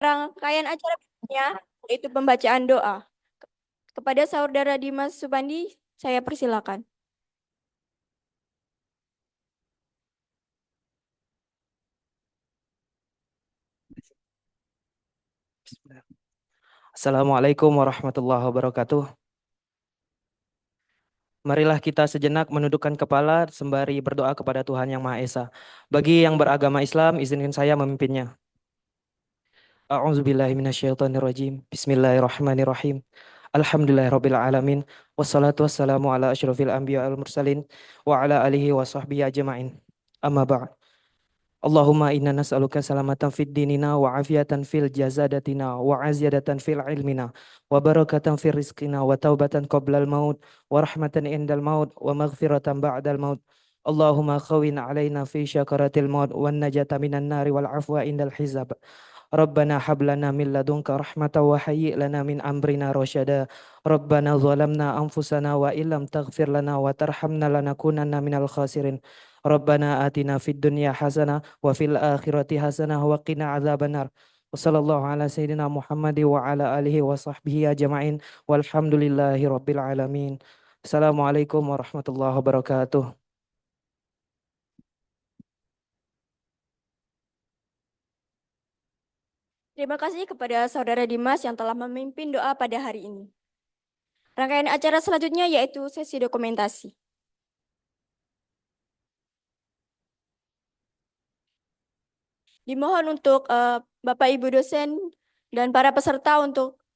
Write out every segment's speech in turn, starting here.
Rangkaian acara berikutnya yaitu pembacaan doa. Kepada Saudara Dimas Supandi, saya persilakan. Assalamualaikum warahmatullahi wabarakatuh. Marilah kita sejenak menundukkan kepala sembari berdoa kepada Tuhan Yang Maha Esa. Bagi yang beragama Islam, izinkan saya memimpinnya. A'udzubillahi minasyaitonirrajim. Bismillahirrahmanirrahim. Alhamdulillahirabbil alamin. Wassalatu wassalamu ala asyrofil anbiya wal mursalin wa ala alihi wa sahbihi ajmain. Amma ba'd. Allahumma inna nas'aluka salamatan fid dinina wa afiatan fil jazadatina wa aziyadatan fil ilmina wa barakatan fil rizqina wa taubatan qoblal maut wa rahmatan indal maut wa maghfiratan ba'dal maut. Allahumma khawin alaina fi syakaratil maut wa najata minan nari wal afwa indal hizab. Rabbana hablana min ladunka rahmatan wa hayyi' lana min amrina rasyada. Rabbana zalamna anfusana wa illam taghfir lana wa tarhamna lanakunanna minal khasirin. Rabbana atina fid dunya hasanah wa fil akhirati hasanah wa qina adzabannar. Wassallallahu ala sayyidina Muhammad wa ala alihi wa sahbihi ajma'in walhamdulillahi rabbil alamin. Assalamualaikum warahmatullahi wabarakatuh. Terima kasih kepada Saudara Dimas yang telah memimpin doa pada hari ini. Rangkaian acara selanjutnya yaitu sesi dokumentasi. Dimohon untuk Bapak Ibu dosen dan para peserta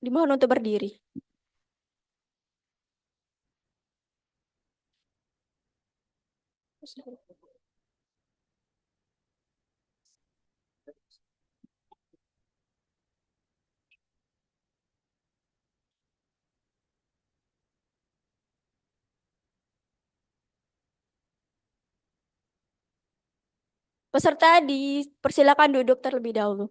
dimohon untuk berdiri. Peserta dipersilakan duduk terlebih dahulu.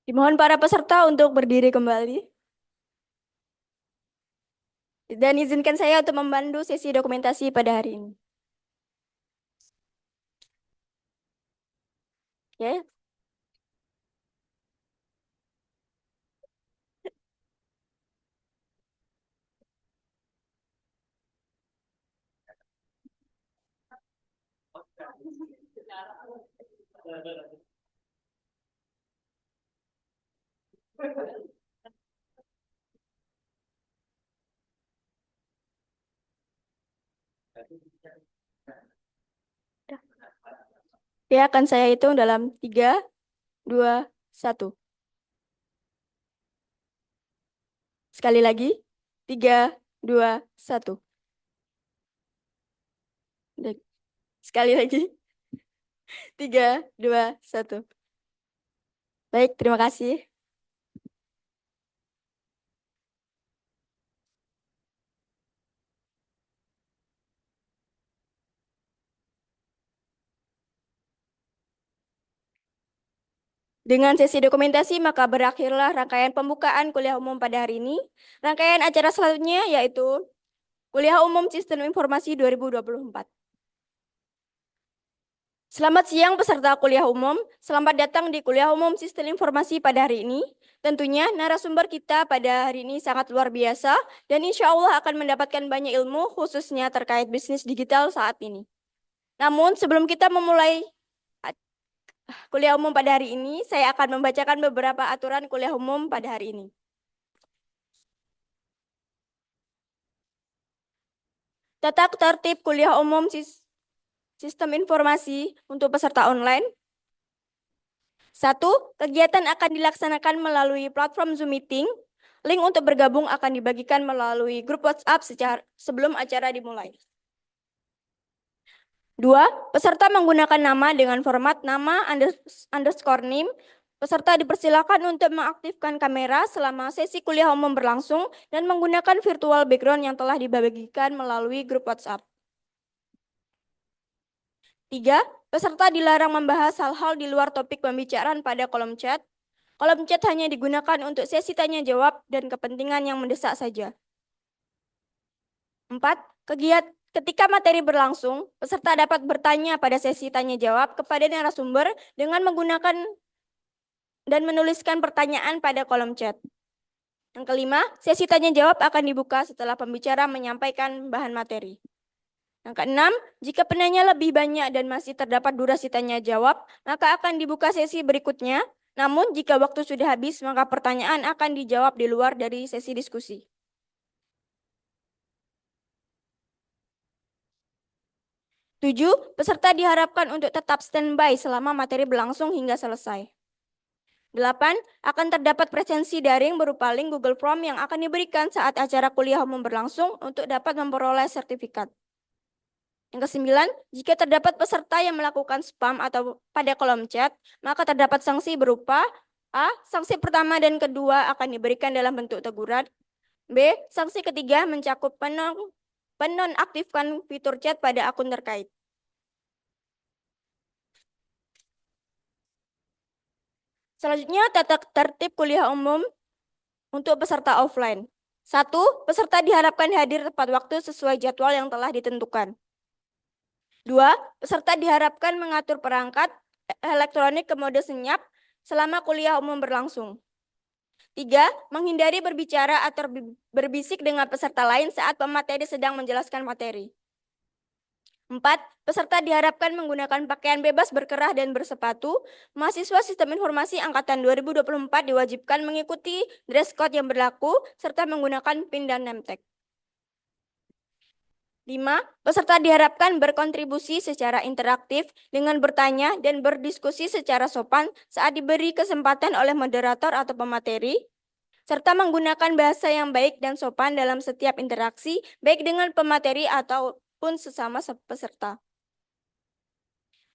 Dimohon para peserta untuk berdiri kembali. Dan izinkan saya untuk membantu sesi dokumentasi pada hari ini. Ya. Ya, akan saya hitung dalam 3, 2, 1. Sekali lagi. 3, 2, 1. Sekali lagi. 3, 2, 1. Baik, terima kasih. Dengan sesi dokumentasi, maka berakhirlah rangkaian pembukaan kuliah umum pada hari ini. Rangkaian acara selanjutnya yaitu Kuliah Umum Sistem Informasi 2024. Selamat siang peserta kuliah umum. Selamat datang di Kuliah Umum Sistem Informasi pada hari ini. Tentunya narasumber kita pada hari ini sangat luar biasa dan insya Allah akan mendapatkan banyak ilmu khususnya terkait bisnis digital saat ini. Namun sebelum kita memulai kuliah umum pada hari ini, saya akan membacakan beberapa aturan kuliah umum pada hari ini. Tata tertib kuliah umum sistem informasi untuk peserta online. 1. Kegiatan akan dilaksanakan melalui platform Zoom Meeting. Link untuk bergabung akan dibagikan melalui grup WhatsApp sebelum acara dimulai. 2. Peserta menggunakan nama dengan format nama underscore name. Peserta dipersilakan untuk mengaktifkan kamera selama sesi kuliah umum berlangsung dan menggunakan virtual background yang telah dibagikan melalui grup WhatsApp. 3. Peserta dilarang membahas hal-hal di luar topik pembicaraan pada kolom chat. Kolom chat hanya digunakan untuk sesi tanya jawab dan kepentingan yang mendesak saja. 4. Ketika materi berlangsung, peserta dapat bertanya pada sesi tanya jawab kepada narasumber dengan menggunakan dan menuliskan pertanyaan pada kolom chat. Yang kelima, sesi tanya jawab akan dibuka setelah pembicara menyampaikan bahan materi. Yang keenam, jika penanya lebih banyak dan masih terdapat durasi tanya jawab, maka akan dibuka sesi berikutnya. Namun, jika waktu sudah habis, maka pertanyaan akan dijawab di luar dari sesi diskusi. 7. Peserta diharapkan untuk tetap standby selama materi berlangsung hingga selesai. 8. Akan terdapat presensi daring berupa link Google Form yang akan diberikan saat acara kuliah umum berlangsung untuk dapat memperoleh sertifikat. Yang ke-9, jika terdapat peserta yang melakukan spam atau pada kolom chat, maka terdapat sanksi berupa A. Sanksi pertama dan kedua akan diberikan dalam bentuk teguran. B. Sanksi ketiga mencakup penonaktifkan fitur chat pada akun terkait. Selanjutnya, tata tertib kuliah umum untuk peserta offline. 1. Peserta diharapkan hadir tepat waktu sesuai jadwal yang telah ditentukan. 2. Peserta diharapkan mengatur perangkat elektronik ke mode senyap selama kuliah umum berlangsung. 3. Menghindari berbicara atau berbisik dengan peserta lain saat pemateri sedang menjelaskan materi. 4. Peserta diharapkan menggunakan pakaian bebas berkerah dan bersepatu. Mahasiswa Sistem Informasi Angkatan 2024 diwajibkan mengikuti dress code yang berlaku serta menggunakan PIN dan name tag. 5. Peserta diharapkan berkontribusi secara interaktif dengan bertanya dan berdiskusi secara sopan saat diberi kesempatan oleh moderator atau pemateri, serta menggunakan bahasa yang baik dan sopan dalam setiap interaksi, baik dengan pemateri ataupun sesama peserta.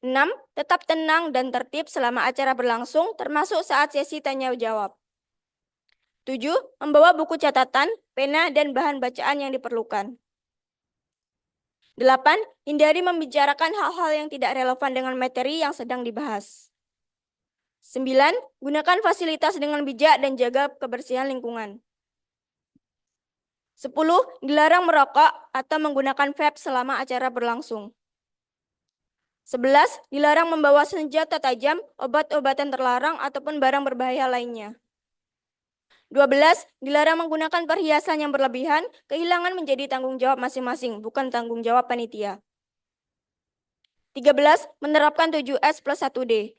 6. Tetap tenang dan tertib selama acara berlangsung, termasuk saat sesi tanya-jawab. 7. Membawa buku catatan, pena, dan bahan bacaan yang diperlukan. 8. Hindari membicarakan hal-hal yang tidak relevan dengan materi yang sedang dibahas. 9. Gunakan fasilitas dengan bijak dan jaga kebersihan lingkungan. 10. Dilarang merokok atau menggunakan vape selama acara berlangsung. 11. Dilarang membawa senjata tajam, obat-obatan terlarang, ataupun barang berbahaya lainnya. 12. Dilarang menggunakan perhiasan yang berlebihan, kehilangan menjadi tanggung jawab masing-masing, bukan tanggung jawab panitia. 13. Menerapkan 7S plus 1D,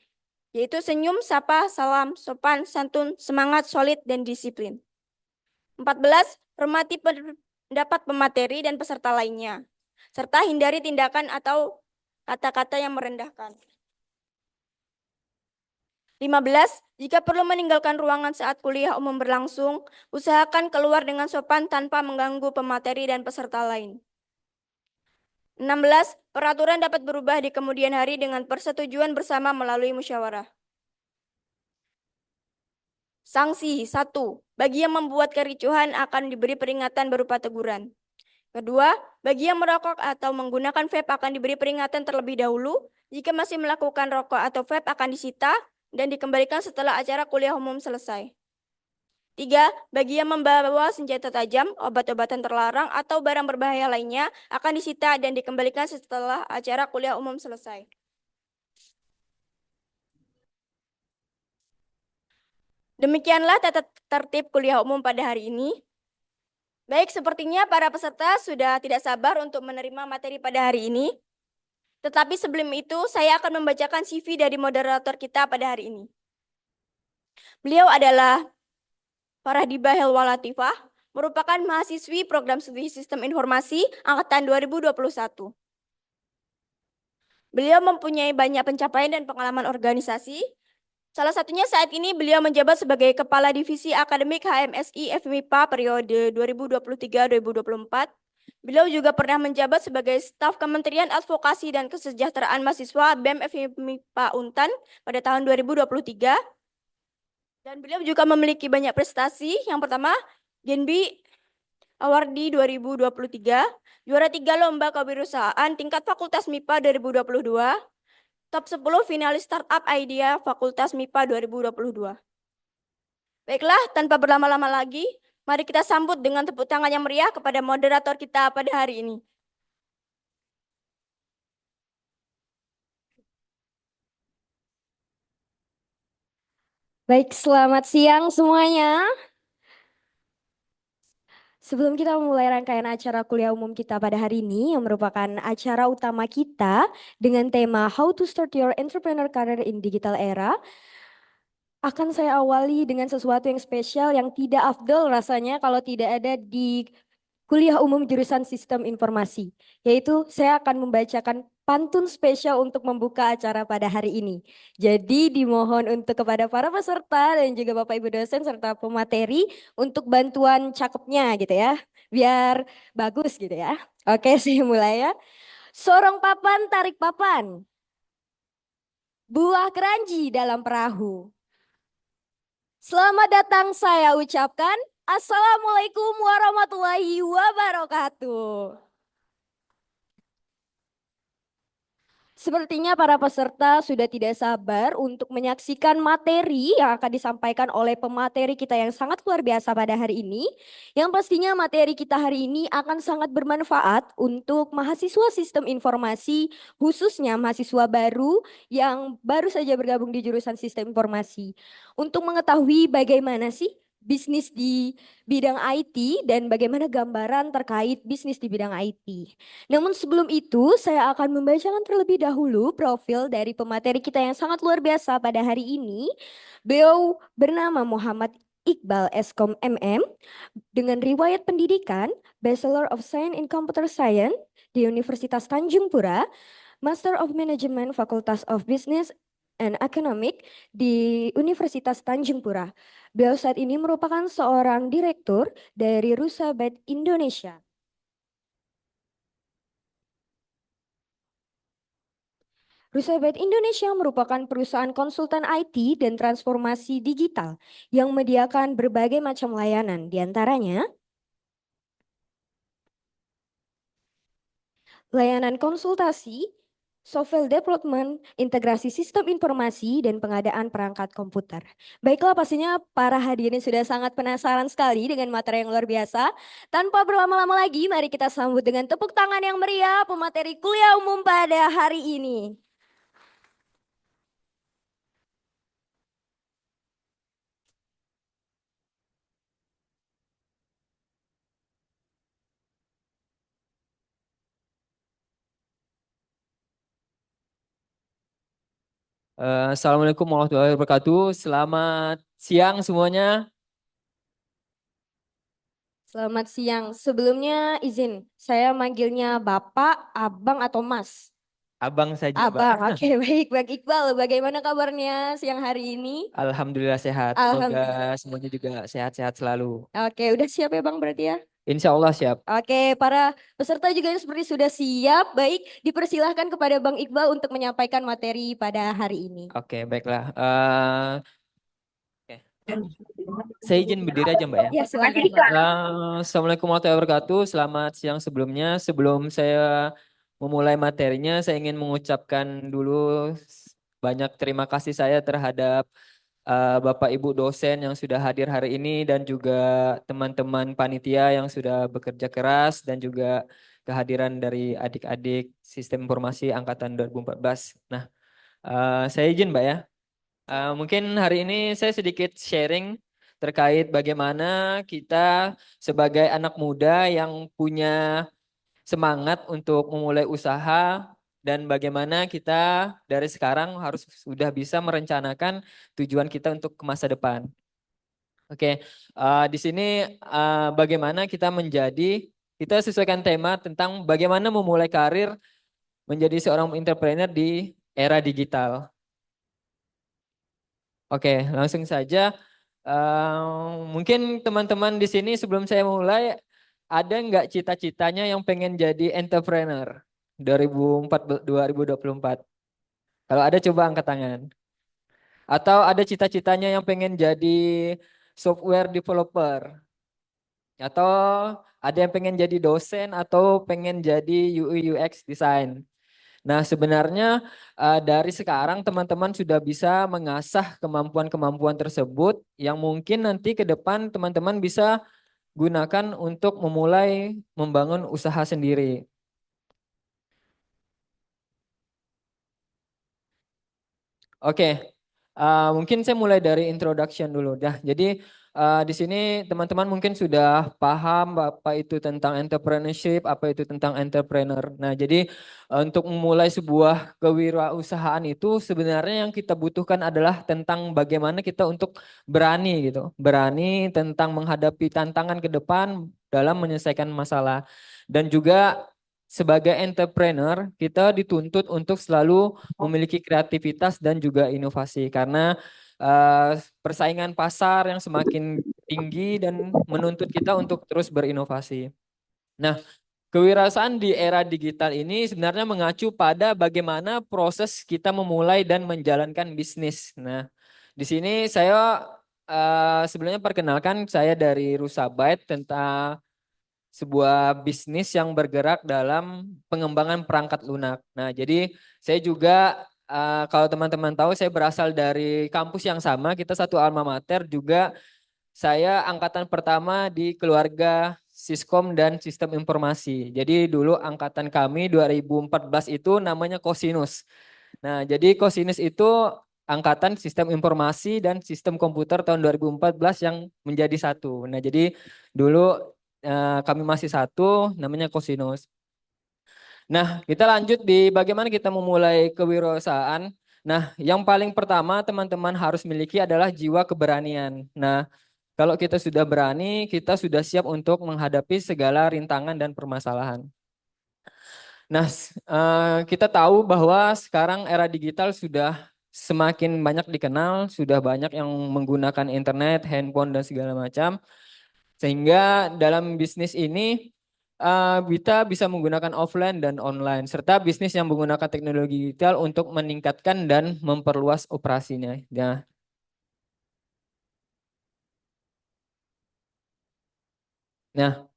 yaitu senyum, sapa, salam, sopan, santun, semangat, solid, dan disiplin. 14. Hormati pendapat pemateri dan peserta lainnya, serta hindari tindakan atau kata-kata yang merendahkan. 15. Jika perlu meninggalkan ruangan saat kuliah umum berlangsung, usahakan keluar dengan sopan tanpa mengganggu pemateri dan peserta lain. 16. Peraturan dapat berubah di kemudian hari dengan persetujuan bersama melalui musyawarah. Sanksi 1. Bagi yang membuat kericuhan akan diberi peringatan berupa teguran. Kedua, bagi yang merokok atau menggunakan vape akan diberi peringatan terlebih dahulu. Jika masih melakukan rokok atau vape akan disita dan dikembalikan setelah acara kuliah umum selesai. 3. Bagi yang membawa senjata tajam, obat-obatan terlarang, atau barang berbahaya lainnya akan disita dan dikembalikan setelah acara kuliah umum selesai. Demikianlah tata tertib kuliah umum pada hari ini. Baik, sepertinya para peserta sudah tidak sabar untuk menerima materi pada hari ini. Tetapi sebelum itu, saya akan membacakan CV dari moderator kita pada hari ini. Beliau adalah Farhadiba Helwalatifah, merupakan mahasiswi program studi Sistem Informasi Angkatan 2021. Beliau mempunyai banyak pencapaian dan pengalaman organisasi, Salah satunya saat ini beliau menjabat sebagai Kepala Divisi Akademik HMSI FMIPA periode 2023-2024. Beliau juga pernah menjabat sebagai staf Kementerian Advokasi dan Kesejahteraan Mahasiswa BEM FMIPA Untan pada tahun 2023. Dan beliau juga memiliki banyak prestasi. Yang pertama, Genbi Awardi 2023, juara 3 Lomba Kewirausahaan tingkat Fakultas MIPA 2022, top 10 finalis Startup Idea Fakultas MIPA 2022. Baiklah, tanpa berlama-lama lagi, mari kita sambut dengan tepuk tangan yang meriah kepada moderator kita pada hari ini. Baik, selamat siang semuanya. Sebelum kita memulai rangkaian acara kuliah umum kita pada hari ini, yang merupakan acara utama kita dengan tema How to Start Your Entrepreneur Career in Digital Era, akan saya awali dengan sesuatu yang spesial yang tidak afdol rasanya kalau tidak ada di kuliah umum jurusan Sistem Informasi, yaitu saya akan membacakan pantun spesial untuk membuka acara pada hari ini. Jadi dimohon untuk kepada para peserta dan juga Bapak Ibu dosen serta pemateri untuk bantuan cakepnya gitu ya, biar bagus gitu ya. Oke, saya mulai ya. Sorong papan tarik papan, buah keranji dalam perahu. Selamat datang saya ucapkan. Assalamualaikum warahmatullahi wabarakatuh. Sepertinya para peserta sudah tidak sabar untuk menyaksikan materi yang akan disampaikan oleh pemateri kita yang sangat luar biasa pada hari ini. Yang pastinya materi kita hari ini akan sangat bermanfaat untuk mahasiswa sistem informasi, khususnya mahasiswa baru yang baru saja bergabung di jurusan sistem informasi. Untuk mengetahui bagaimana sih bisnis di bidang IT dan bagaimana gambaran terkait bisnis di bidang IT. Namun sebelum itu, saya akan membacakan terlebih dahulu profil dari pemateri kita yang sangat luar biasa pada hari ini. Beliau bernama Muhammad Iqbal Eskom MM dengan riwayat pendidikan Bachelor of Science in Computer Science di Universitas Tanjung Pura, Master of Management Fakultas of Business and Economic di Universitas Tanjung Pura. Beliau saat ini merupakan seorang direktur dari Rusabet Indonesia. Rusabet Indonesia merupakan perusahaan konsultan IT dan transformasi digital yang menyediakan berbagai macam layanan, diantaranya layanan konsultasi, software development, integrasi sistem informasi, dan pengadaan perangkat komputer. Baiklah, pastinya para hadirin sudah sangat penasaran sekali dengan materi yang luar biasa. Tanpa berlama-lama lagi, mari kita sambut dengan tepuk tangan yang meriah pemateri kuliah umum pada hari ini. Assalamualaikum warahmatullahi wabarakatuh. Selamat siang semuanya. Selamat siang. Sebelumnya izin, saya manggilnya Bapak, Abang, atau Mas? Abang saja, Mbak. Abang, oke baik. Bang Iqbal, bagaimana kabarnya siang hari ini? Alhamdulillah sehat. Semoga Alhamdulillah. semuanya juga sehat-sehat selalu. Oke, udah siap ya Bang berarti ya? Insya Allah siap. Oke, para peserta juga seperti sudah siap. Baik, dipersilahkan kepada Bang Iqbal untuk menyampaikan materi pada hari ini. Oke, baiklah. Oke. Saya izin berdiri aja, Mbak ya. Ya, silakan Bang. Assalamualaikum warahmatullahi wabarakatuh. Selamat siang sebelumnya. Sebelum saya memulai materinya, saya ingin mengucapkan dulu banyak terima kasih saya terhadap Bapak Ibu dosen yang sudah hadir hari ini dan juga teman-teman panitia yang sudah bekerja keras dan juga kehadiran dari adik-adik Sistem Informasi Angkatan 2014. Nah, saya izin Mbak ya. Mungkin hari ini saya sedikit sharing terkait bagaimana kita sebagai anak muda yang punya semangat untuk memulai usaha dan bagaimana kita dari sekarang harus sudah bisa merencanakan tujuan kita untuk ke masa depan. Oke, di sini bagaimana kita kita sesuaikan tema tentang bagaimana memulai karir menjadi seorang entrepreneur di era digital. Oke, langsung saja. Mungkin teman-teman di sini sebelum saya mulai, ada nggak cita-citanya yang pengen jadi entrepreneur 2024? Kalau ada coba angkat tangan. Atau ada cita-citanya yang pengen jadi software developer? Atau ada yang pengen jadi dosen atau pengen jadi UI UX design? Nah, sebenarnya dari sekarang teman-teman sudah bisa mengasah kemampuan-kemampuan tersebut yang mungkin nanti ke depan teman-teman bisa gunakan untuk memulai membangun usaha sendiri. Oke, mungkin saya mulai dari introduction dulu. Jadi di sini teman-teman mungkin sudah paham apa itu tentang entrepreneurship, apa itu tentang entrepreneur. Nah, jadi untuk memulai sebuah kewirausahaan itu sebenarnya yang kita butuhkan adalah tentang bagaimana kita untuk berani gitu, berani tentang menghadapi tantangan ke depan dalam menyelesaikan masalah dan juga sebagai entrepreneur, kita dituntut untuk selalu memiliki kreativitas dan juga inovasi karena persaingan pasar yang semakin tinggi dan menuntut kita untuk terus berinovasi. Nah, kewirausahaan di era digital ini sebenarnya mengacu pada bagaimana proses kita memulai dan menjalankan bisnis. Nah, di sini saya sebenarnya perkenalkan saya dari Rusabyte tentang sebuah bisnis yang bergerak dalam pengembangan perangkat lunak. Nah, jadi saya juga kalau teman-teman tahu saya berasal dari kampus yang sama, kita satu alma mater juga saya angkatan pertama di keluarga Siskom dan Sistem Informasi. Jadi dulu angkatan kami 2014 itu namanya Kosinus. Nah, jadi Kosinus itu angkatan Sistem Informasi dan Sistem Komputer tahun 2014 yang menjadi satu. Nah, jadi dulu kami masih satu, namanya Kosinus. Nah, kita lanjut di bagaimana kita memulai kewirausahaan. Nah, yang paling pertama teman-teman harus miliki adalah jiwa keberanian. Nah, kalau kita sudah berani, kita sudah siap untuk menghadapi segala rintangan dan permasalahan. Nah, kita tahu bahwa sekarang era digital sudah semakin banyak dikenal, sudah banyak yang menggunakan internet, handphone, dan segala macam. Sehingga dalam bisnis ini kita bisa menggunakan offline dan online, serta bisnis yang menggunakan teknologi digital untuk meningkatkan dan memperluas operasinya. Nah,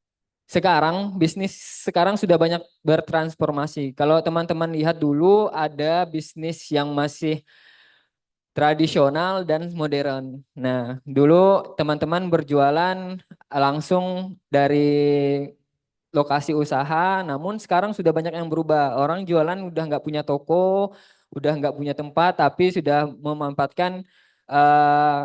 sekarang bisnis sekarang sudah banyak bertransformasi. Kalau teman-teman lihat dulu ada bisnis yang masih tradisional dan modern. Nah, dulu teman-teman berjualan langsung dari lokasi usaha, namun sekarang sudah banyak yang berubah. Orang jualan udah nggak punya toko, udah nggak punya tempat, tapi sudah memanfaatkan eh,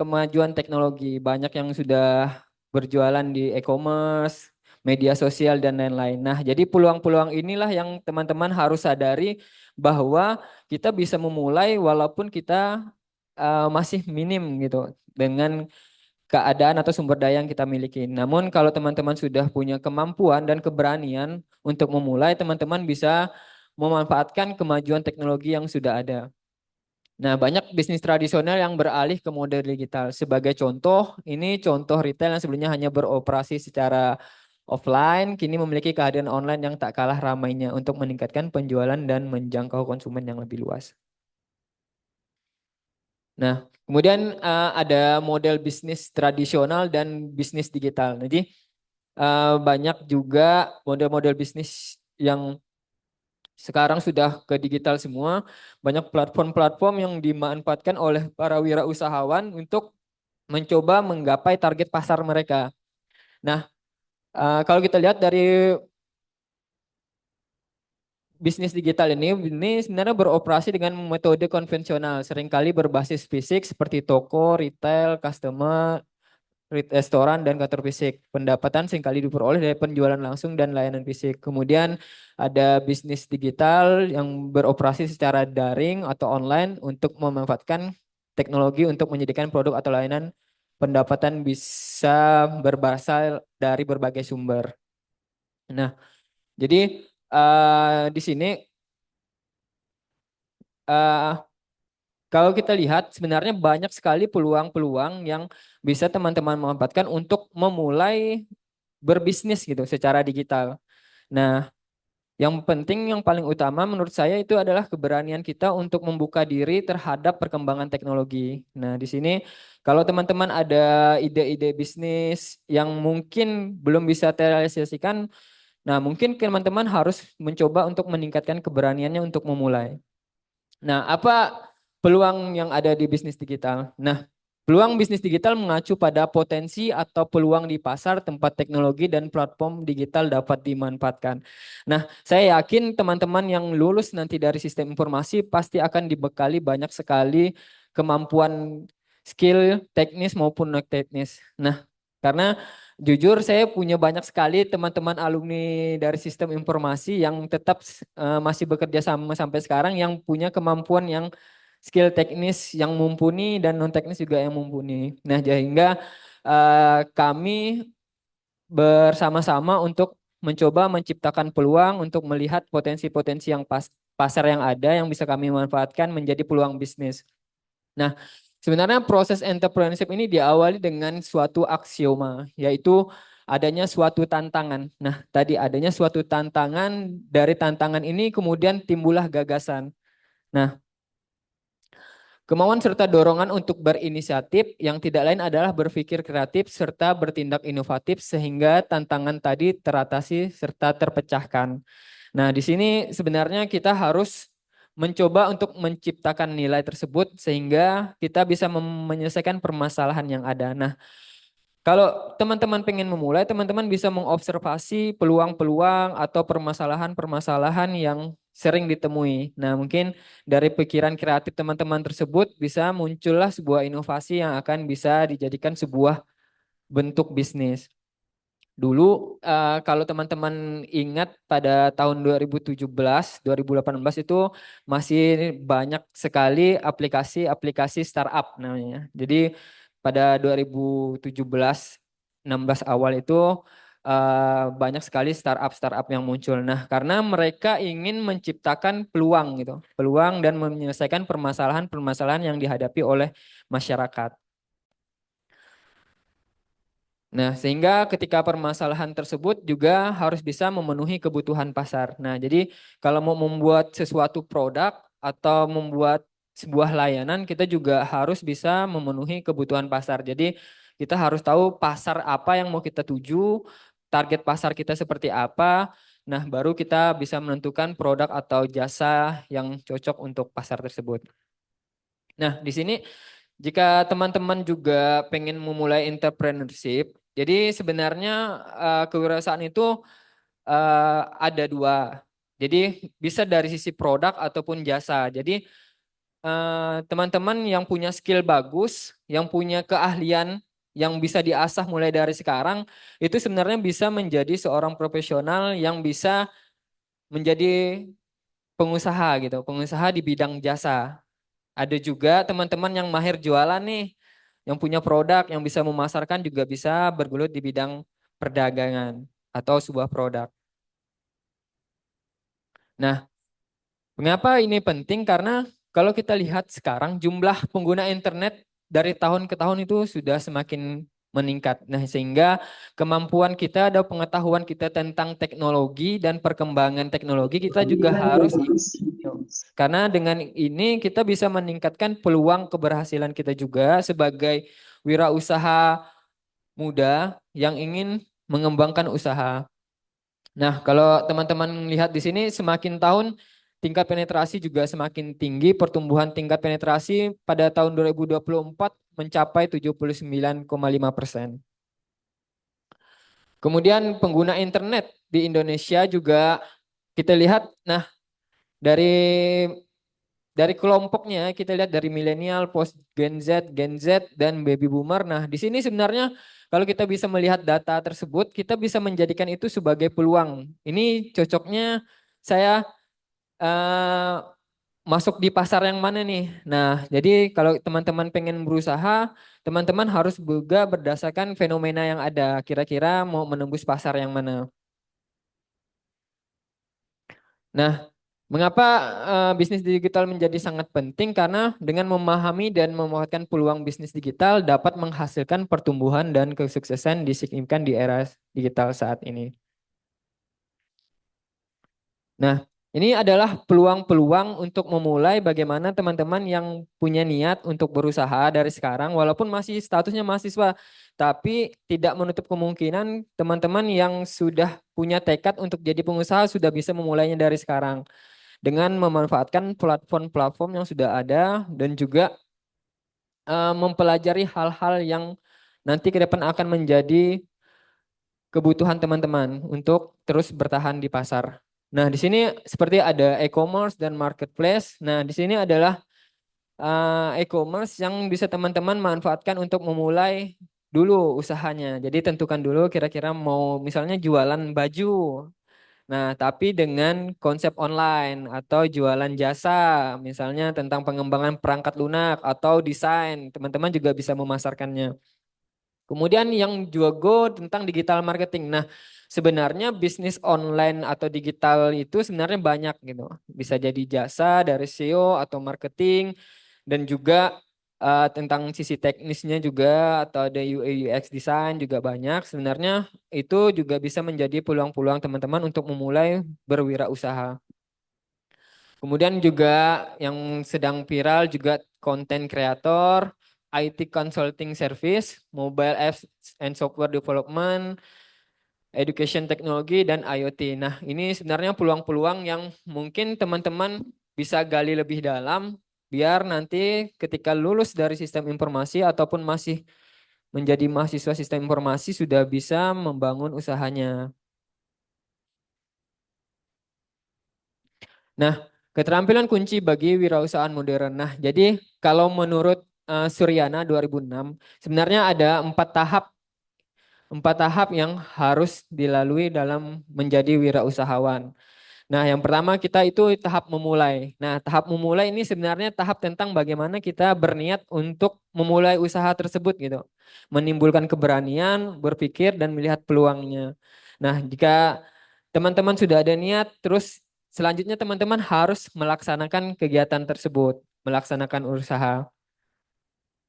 kemajuan teknologi. Banyak yang sudah berjualan di e-commerce, media sosial dan lain-lain. Nah, jadi peluang-peluang inilah yang teman-teman harus sadari bahwa kita bisa memulai walaupun kita masih minim gitu dengan keadaan atau sumber daya yang kita miliki. Namun kalau teman-teman sudah punya kemampuan dan keberanian untuk memulai, teman-teman bisa memanfaatkan kemajuan teknologi yang sudah ada. Nah, banyak bisnis tradisional yang beralih ke model digital. Sebagai contoh, ini contoh retail yang sebelumnya hanya beroperasi secara offline, kini memiliki kehadiran online yang tak kalah ramainya untuk meningkatkan penjualan dan menjangkau konsumen yang lebih luas. Nah, kemudian ada model bisnis tradisional dan bisnis digital. Jadi banyak juga model-model bisnis yang sekarang sudah ke digital semua. Banyak platform-platform yang dimanfaatkan oleh para wirausahawan untuk mencoba menggapai target pasar mereka. Nah, kalau kita lihat dari bisnis digital ini sebenarnya beroperasi dengan metode konvensional, seringkali berbasis fisik seperti toko, retail, customer, restoran dan kantor fisik. Pendapatan seringkali diperoleh dari penjualan langsung dan layanan fisik. Kemudian ada bisnis digital yang beroperasi secara daring atau online untuk memanfaatkan teknologi untuk menyediakan produk atau layanan. Pendapatan bisa berasal dari berbagai sumber. Nah, jadi di sini eh, kalau kita lihat sebenarnya banyak sekali peluang-peluang yang bisa teman-teman manfaatkan untuk memulai berbisnis gitu secara digital. Nah, yang penting, yang paling utama menurut saya itu adalah keberanian kita untuk membuka diri terhadap perkembangan teknologi. Nah, di sini kalau teman-teman ada ide-ide bisnis yang mungkin belum bisa terrealisasikan, nah mungkin teman-teman harus mencoba untuk meningkatkan keberaniannya untuk memulai. Nah, apa peluang yang ada di bisnis digital? Nah, peluang bisnis digital mengacu pada potensi atau peluang di pasar tempat teknologi dan platform digital dapat dimanfaatkan. Nah, saya yakin teman-teman yang lulus nanti dari sistem informasi pasti akan dibekali banyak sekali kemampuan skill teknis maupun non teknis. Nah, karena jujur saya punya banyak sekali teman-teman alumni dari sistem informasi yang tetap masih bekerja sama sampai sekarang yang punya kemampuan yang skill teknis yang mumpuni dan non teknis juga yang mumpuni. Nah, sehingga kami bersama-sama untuk mencoba menciptakan peluang untuk melihat potensi-potensi yang pasar yang ada yang bisa kami manfaatkan menjadi peluang bisnis. Nah, sebenarnya proses entrepreneurship ini diawali dengan suatu aksioma, yaitu adanya suatu tantangan. Nah, tadi adanya suatu tantangan, dari tantangan ini kemudian timbullah gagasan. Nah, kemauan serta dorongan untuk berinisiatif yang tidak lain adalah berpikir kreatif serta bertindak inovatif sehingga tantangan tadi teratasi serta terpecahkan. Nah, di sini sebenarnya kita harus mencoba untuk menciptakan nilai tersebut sehingga kita bisa menyelesaikan permasalahan yang ada. Nah, kalau teman-teman pengen memulai, teman-teman bisa mengobservasi peluang-peluang atau permasalahan-permasalahan yang sering ditemui. Nah, mungkin dari pikiran kreatif teman-teman tersebut bisa muncullah sebuah inovasi yang akan bisa dijadikan sebuah bentuk bisnis. Dulu kalau teman-teman ingat pada tahun 2017, 2018 itu masih banyak sekali aplikasi-aplikasi startup namanya. Jadi pada 2017, 16 awal itu banyak sekali startup-startup yang muncul. Nah, karena mereka ingin menciptakan peluang gitu, peluang dan menyelesaikan permasalahan-permasalahan yang dihadapi oleh masyarakat. Nah, sehingga ketika permasalahan tersebut juga harus bisa memenuhi kebutuhan pasar. Nah, jadi kalau mau membuat sesuatu produk atau membuat sebuah layanan, kita juga harus bisa memenuhi kebutuhan pasar. Jadi kita harus tahu pasar apa yang mau kita tuju, target pasar kita seperti apa. Nah, baru kita bisa menentukan produk atau jasa yang cocok untuk pasar tersebut. Nah, di sini jika teman-teman juga pengen memulai entrepreneurship, jadi sebenarnya kewirausahaan itu ada dua. Jadi bisa dari sisi produk ataupun jasa. Jadi teman-teman yang punya skill bagus, yang punya keahlian yang bisa diasah mulai dari sekarang, itu sebenarnya bisa menjadi seorang profesional yang bisa menjadi pengusaha gitu, pengusaha di bidang jasa. Ada juga teman-teman yang mahir jualan nih, yang punya produk, yang bisa memasarkan juga bisa bergelut di bidang perdagangan atau sebuah produk. Nah, mengapa ini penting? Karena kalau kita lihat sekarang jumlah pengguna internet dari tahun ke tahun itu sudah semakin meningkat. Nah, sehingga kemampuan kita atau pengetahuan kita tentang teknologi dan perkembangan teknologi kita juga harus karena dengan ini kita bisa meningkatkan peluang keberhasilan kita juga sebagai wirausaha muda yang ingin mengembangkan usaha. Nah, kalau teman-teman lihat di sini semakin tahun tingkat penetrasi juga semakin tinggi. Pertumbuhan tingkat penetrasi pada tahun 2024 mencapai 79,5%. Kemudian pengguna internet di Indonesia juga kita lihat, nah dari kelompoknya kita lihat dari milenial, post Gen Z dan baby boomer. Nah, di sini sebenarnya kalau kita bisa melihat data tersebut, kita bisa menjadikan itu sebagai peluang. Ini cocoknya saya eh, masuk di pasar yang mana nih? Nah, jadi kalau teman-teman pengen berusaha, teman-teman harus juga berdasarkan fenomena yang ada. Kira-kira mau menembus pasar yang mana? Nah, Mengapa bisnis digital menjadi sangat penting? Karena dengan memahami dan memanfaatkan peluang bisnis digital dapat menghasilkan pertumbuhan dan kesuksesan signifikan di era digital saat ini. Nah, ini adalah peluang-peluang untuk memulai bagaimana teman-teman yang punya niat untuk berusaha dari sekarang, walaupun masih statusnya mahasiswa, tapi tidak menutup kemungkinan teman-teman yang sudah punya tekad untuk jadi pengusaha sudah bisa memulainya dari sekarang dengan memanfaatkan platform-platform yang sudah ada dan juga mempelajari hal-hal yang nanti ke depan akan menjadi kebutuhan teman-teman untuk terus bertahan di pasar. Nah, di sini seperti ada e-commerce dan marketplace. Nah, di sini adalah e-commerce yang bisa teman-teman manfaatkan untuk memulai dulu usahanya. Jadi tentukan dulu kira-kira mau misalnya jualan baju. Nah, tapi dengan konsep online atau jualan jasa, misalnya tentang pengembangan perangkat lunak atau desain, teman-teman juga bisa memasarkannya. Kemudian yang juga tentang digital marketing. Nah, sebenarnya bisnis online atau digital itu sebenarnya banyak gitu. Bisa jadi jasa dari SEO atau marketing dan juga tentang sisi teknisnya juga atau ada UI UX design juga banyak. Sebenarnya itu juga bisa menjadi peluang-peluang teman-teman untuk memulai berwirausaha. Kemudian juga yang sedang viral juga content creator, IT consulting service, mobile apps and software development, education technology, dan IoT. Nah, ini sebenarnya peluang-peluang yang mungkin teman-teman bisa gali lebih dalam biar nanti ketika lulus dari sistem informasi ataupun masih menjadi mahasiswa sistem informasi sudah bisa membangun usahanya. Nah, keterampilan kunci bagi wirausahaan modern. Nah, jadi kalau menurut Suryana 2006, sebenarnya ada empat tahap yang harus dilalui dalam menjadi wirausahawan. Nah, yang pertama kita itu tahap memulai. Nah, tahap memulai ini sebenarnya tahap tentang bagaimana kita berniat untuk memulai usaha tersebut gitu. Menimbulkan keberanian, berpikir dan melihat peluangnya. Nah, jika teman-teman sudah ada niat, terus selanjutnya teman-teman harus melaksanakan kegiatan tersebut, melaksanakan usaha.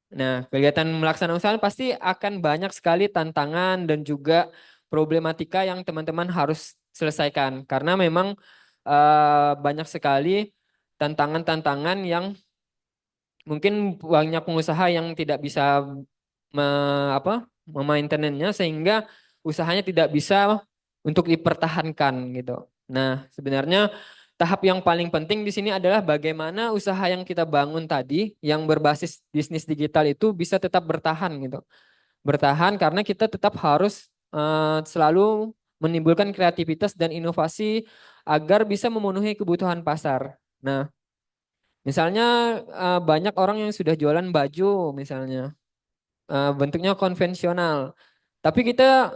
Nah, kegiatan melaksanakan usaha pasti akan banyak sekali tantangan dan juga problematika yang teman-teman harus selesaikan karena memang banyak sekali tantangan-tantangan yang mungkin banyak pengusaha yang tidak bisa me, memaintenannya sehingga usahanya tidak bisa untuk dipertahankan gitu. Nah, sebenarnya tahap yang paling penting di sini adalah bagaimana usaha yang kita bangun tadi yang berbasis bisnis digital itu bisa tetap bertahan gitu. Bertahan karena kita tetap harus selalu menimbulkan kreativitas dan inovasi agar bisa memenuhi kebutuhan pasar. Nah, misalnya banyak orang yang sudah jualan baju misalnya bentuknya konvensional. Tapi kita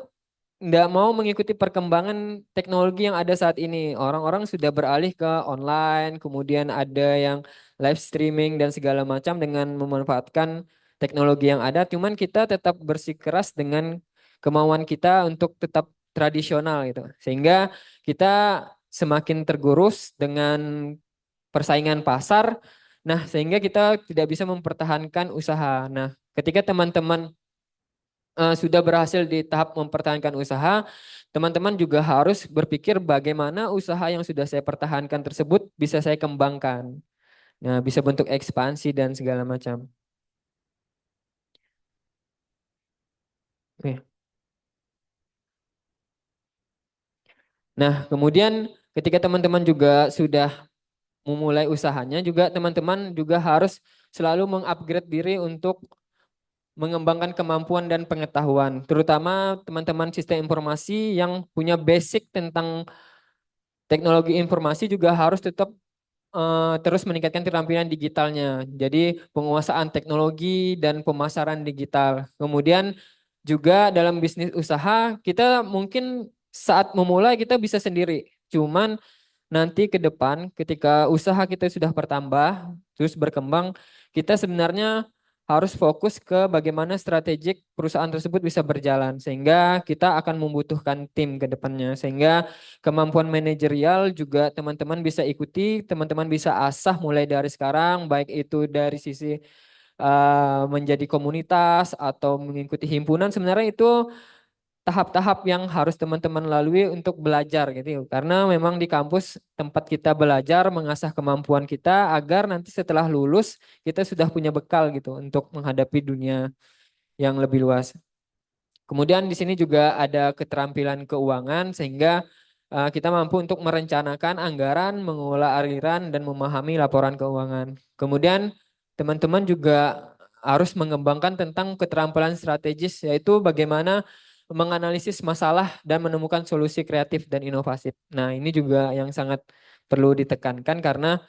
nggak mau mengikuti perkembangan teknologi yang ada saat ini. Orang-orang sudah beralih ke online, kemudian ada yang live streaming dan segala macam dengan memanfaatkan teknologi yang ada. Cuman kita tetap bersikeras dengan kemauan kita untuk tetap tradisional gitu. Sehingga kita semakin tergerus dengan persaingan pasar. Nah, sehingga kita tidak bisa mempertahankan usaha. Nah, ketika teman-teman sudah berhasil di tahap mempertahankan usaha, teman-teman juga harus berpikir bagaimana usaha yang sudah saya pertahankan tersebut bisa saya kembangkan. Nah, bisa bentuk ekspansi dan segala macam. Oke. Nah, kemudian ketika teman-teman juga sudah memulai usahanya, juga teman-teman juga harus selalu mengupgrade diri untuk mengembangkan kemampuan dan pengetahuan, terutama teman-teman sistem informasi yang punya basic tentang teknologi informasi juga harus tetap terus meningkatkan keterampilan digitalnya. Jadi penguasaan teknologi dan pemasaran digital. Kemudian juga dalam bisnis usaha kita mungkin saat memulai kita bisa sendiri. Cuman nanti ke depan ketika usaha kita sudah bertambah terus berkembang, kita sebenarnya harus fokus ke bagaimana strategik perusahaan tersebut bisa berjalan sehingga kita akan membutuhkan tim ke depannya sehingga kemampuan manajerial juga teman-teman bisa ikuti, teman-teman bisa asah mulai dari sekarang baik itu dari sisi menjadi komunitas atau mengikuti himpunan sebenarnya itu tahap-tahap yang harus teman-teman lalui untuk belajar gitu. Karena memang di kampus tempat kita belajar, mengasah kemampuan kita agar nanti setelah lulus kita sudah punya bekal gitu untuk menghadapi dunia yang lebih luas. Kemudian di sini juga ada keterampilan keuangan sehingga kita mampu untuk merencanakan anggaran, mengelola aliran dan memahami laporan keuangan. Kemudian teman-teman juga harus mengembangkan tentang keterampilan strategis yaitu bagaimana menganalisis masalah dan menemukan solusi kreatif dan inovatif. Nah, ini juga yang sangat perlu ditekankan karena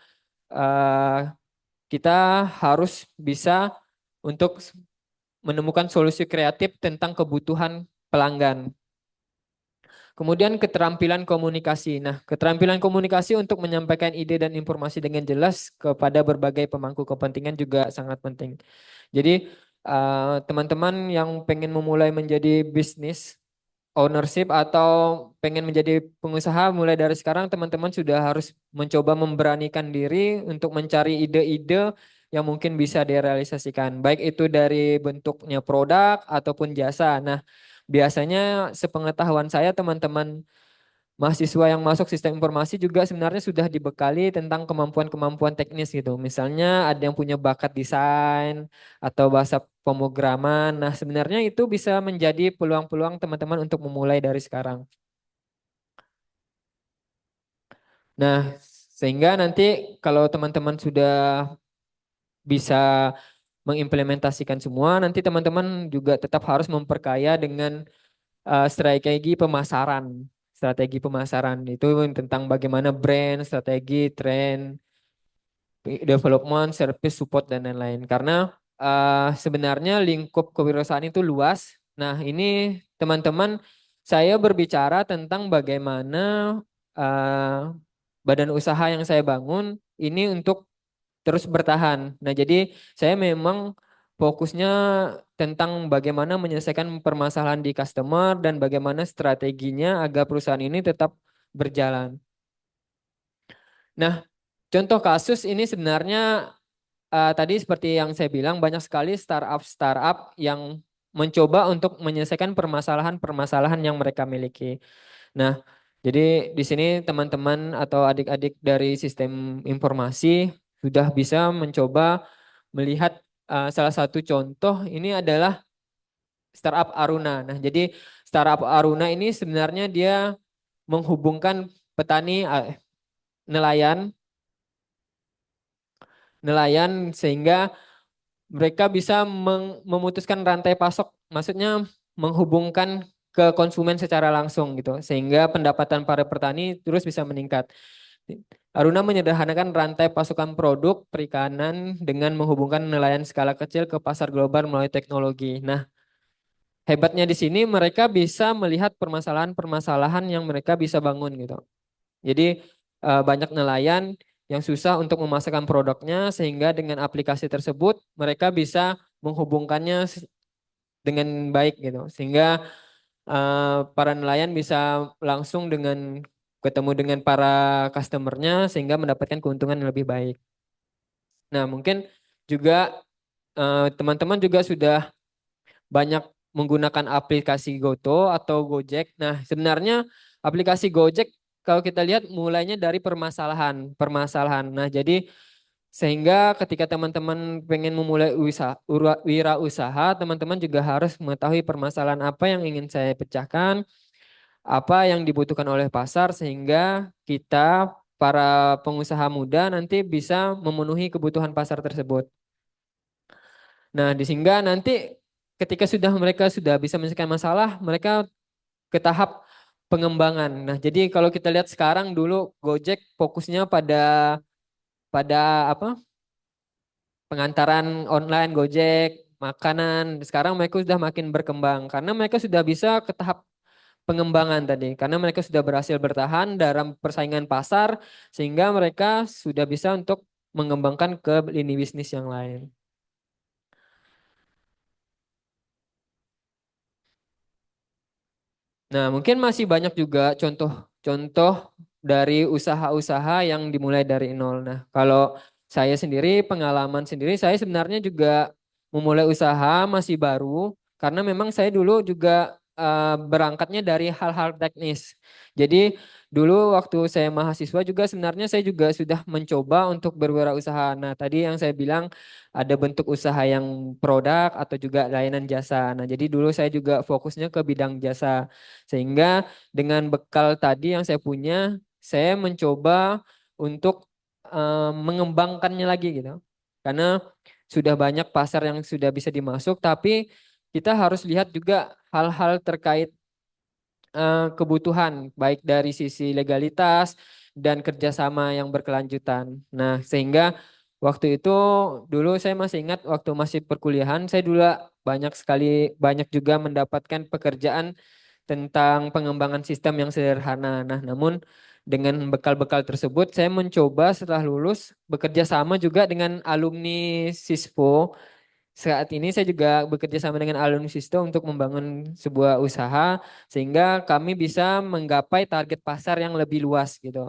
eh, kita harus bisa untuk menemukan solusi kreatif tentang kebutuhan pelanggan. Kemudian keterampilan komunikasi. Nah, keterampilan komunikasi untuk menyampaikan ide dan informasi dengan jelas kepada berbagai pemangku kepentingan juga sangat penting. Jadi, teman-teman yang pengen memulai menjadi bisnis ownership atau pengen menjadi pengusaha mulai dari sekarang teman-teman sudah harus mencoba memberanikan diri untuk mencari ide-ide yang mungkin bisa direalisasikan. Baik itu dari bentuknya produk ataupun jasa. Nah, biasanya sepengetahuan saya teman-teman mahasiswa yang masuk sistem informasi juga sebenarnya sudah dibekali tentang kemampuan-kemampuan teknis gitu. Misalnya ada yang punya bakat desain atau bahasa pemrograman. Nah, sebenarnya itu bisa menjadi peluang-peluang teman-teman untuk memulai dari sekarang. Nah, sehingga nanti kalau teman-teman sudah bisa mengimplementasikan semua, nanti teman-teman juga tetap harus memperkaya dengan strategi pemasaran. Strategi pemasaran itu tentang bagaimana brand, strategi, tren, development, service, support dan lain-lain. Karena sebenarnya lingkup kewirausahaan itu luas. Nah, ini teman-teman saya berbicara tentang bagaimana eh, badan usaha yang saya bangun ini untuk terus bertahan. Nah, jadi saya memang fokusnya tentang bagaimana menyelesaikan permasalahan di customer dan bagaimana strateginya agar perusahaan ini tetap berjalan. Nah, contoh kasus ini sebenarnya tadi seperti yang saya bilang banyak sekali startup yang mencoba untuk menyelesaikan permasalahan-permasalahan yang mereka miliki. Nah, jadi di sini teman-teman atau adik-adik dari sistem informasi sudah bisa mencoba melihat salah satu contoh ini adalah startup Aruna. Nah, jadi startup Aruna ini sebenarnya dia menghubungkan petani nelayan nelayan sehingga mereka bisa memutuskan rantai pasok, maksudnya menghubungkan ke konsumen secara langsung gitu, sehingga pendapatan para petani terus bisa meningkat. Aruna menyederhanakan rantai pasokan produk perikanan dengan menghubungkan nelayan skala kecil ke pasar global melalui teknologi. Nah, hebatnya di sini mereka bisa melihat permasalahan-permasalahan yang mereka bisa bangun gitu. Jadi banyak nelayan yang susah untuk memasarkan produknya sehingga dengan aplikasi tersebut mereka bisa menghubungkannya dengan baik gitu. Sehingga para nelayan bisa langsung ketemu dengan para customernya sehingga mendapatkan keuntungan yang lebih baik. Nah, mungkin juga teman-teman juga sudah banyak menggunakan aplikasi Goto atau Gojek. Nah, sebenarnya aplikasi Gojek kalau kita lihat mulainya dari permasalahan. Nah, jadi sehingga ketika teman-teman pengen memulai wirausaha, teman-teman juga harus mengetahui permasalahan apa yang ingin saya pecahkan, apa yang dibutuhkan oleh pasar sehingga kita para pengusaha muda nanti bisa memenuhi kebutuhan pasar tersebut. Nah, sehingga nanti ketika mereka sudah bisa menyelesaikan masalah, mereka ke tahap pengembangan. Nah, jadi kalau kita lihat sekarang dulu Gojek fokusnya pada apa? Pengantaran online Gojek, makanan. Sekarang mereka sudah makin berkembang karena mereka sudah bisa ke tahap pengembangan tadi. Karena mereka sudah berhasil bertahan dalam persaingan pasar sehingga mereka sudah bisa untuk mengembangkan ke lini bisnis yang lain. Nah, mungkin masih banyak juga contoh-contoh dari usaha-usaha yang dimulai dari nol. Nah, kalau saya sendiri, pengalaman sendiri, saya sebenarnya juga memulai usaha masih baru, karena memang saya dulu juga berangkatnya dari hal-hal teknis. Jadi dulu waktu saya mahasiswa juga sebenarnya saya juga sudah mencoba untuk berwirausaha. Nah, tadi yang saya bilang ada bentuk usaha yang produk atau juga layanan jasa. Nah, jadi dulu saya juga fokusnya ke bidang jasa. Sehingga dengan bekal tadi yang saya punya, saya mencoba untuk mengembangkannya lagi gitu. Karena sudah banyak pasar yang sudah bisa dimasuk, tapi kita harus lihat juga hal-hal terkait kebutuhan, baik dari sisi legalitas dan kerjasama yang berkelanjutan. Nah, sehingga waktu itu dulu saya masih ingat waktu masih perkuliahan, saya dulu banyak juga mendapatkan pekerjaan tentang pengembangan sistem yang sederhana. Nah, namun dengan bekal-bekal tersebut saya mencoba setelah lulus bekerja sama juga dengan alumni Sispo. Saat ini saya juga bekerja sama dengan alumni Sispo untuk membangun sebuah usaha sehingga kami bisa menggapai target pasar yang lebih luas gitu.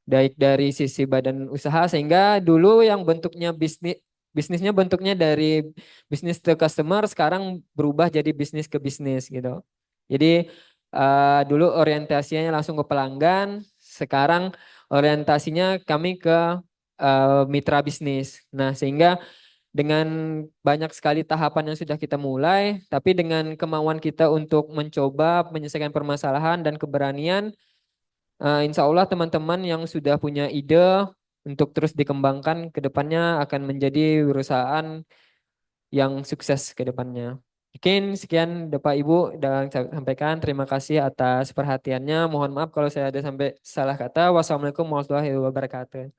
Baik dari sisi badan usaha sehingga dulu yang bentuknya bisnisnya bentuknya dari bisnis to customer sekarang berubah jadi bisnis ke bisnis gitu. Jadi dulu orientasinya langsung ke pelanggan, sekarang orientasinya kami ke mitra bisnis. Nah, sehingga dengan banyak sekali tahapan yang sudah kita mulai, tapi dengan kemauan kita untuk mencoba menyelesaikan permasalahan dan keberanian, insya Allah teman-teman yang sudah punya ide untuk terus dikembangkan ke depannya akan menjadi perusahaan yang sukses ke depannya. Mungkin sekian Bapak Ibu dan saya sampaikan. Terima kasih atas perhatiannya. Mohon maaf kalau saya ada sampai salah kata. Wassalamualaikum warahmatullahi wabarakatuh.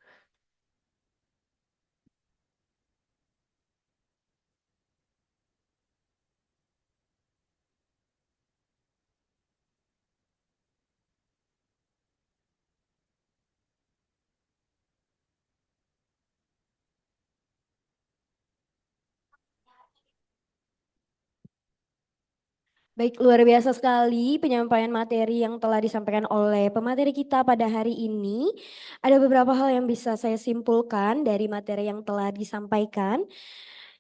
Baik, luar biasa sekali penyampaian materi yang telah disampaikan oleh pemateri kita pada hari ini. Ada beberapa hal yang bisa saya simpulkan dari materi yang telah disampaikan.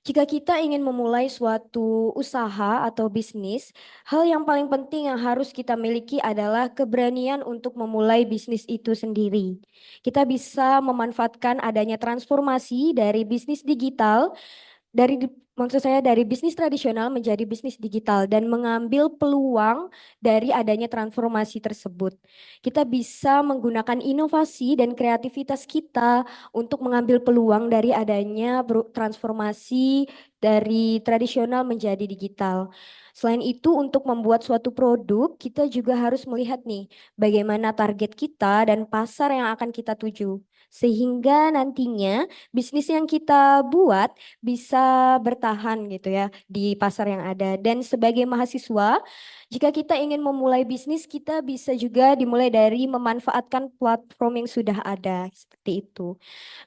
Jika kita ingin memulai suatu usaha atau bisnis, hal yang paling penting yang harus kita miliki adalah keberanian untuk memulai bisnis itu sendiri. Kita bisa memanfaatkan adanya transformasi dari bisnis digital maksud saya dari bisnis tradisional menjadi bisnis digital dan mengambil peluang dari adanya transformasi tersebut. Kita bisa menggunakan inovasi dan kreativitas kita untuk mengambil peluang dari adanya transformasi dari tradisional menjadi digital. Selain itu, untuk membuat suatu produk, kita juga harus melihat nih bagaimana target kita dan pasar yang akan kita tuju. Sehingga nantinya bisnis yang kita buat bisa bertahan gitu ya di pasar yang ada. Dan sebagai mahasiswa, jika kita ingin memulai bisnis, kita bisa juga dimulai dari memanfaatkan platform yang sudah ada, seperti itu.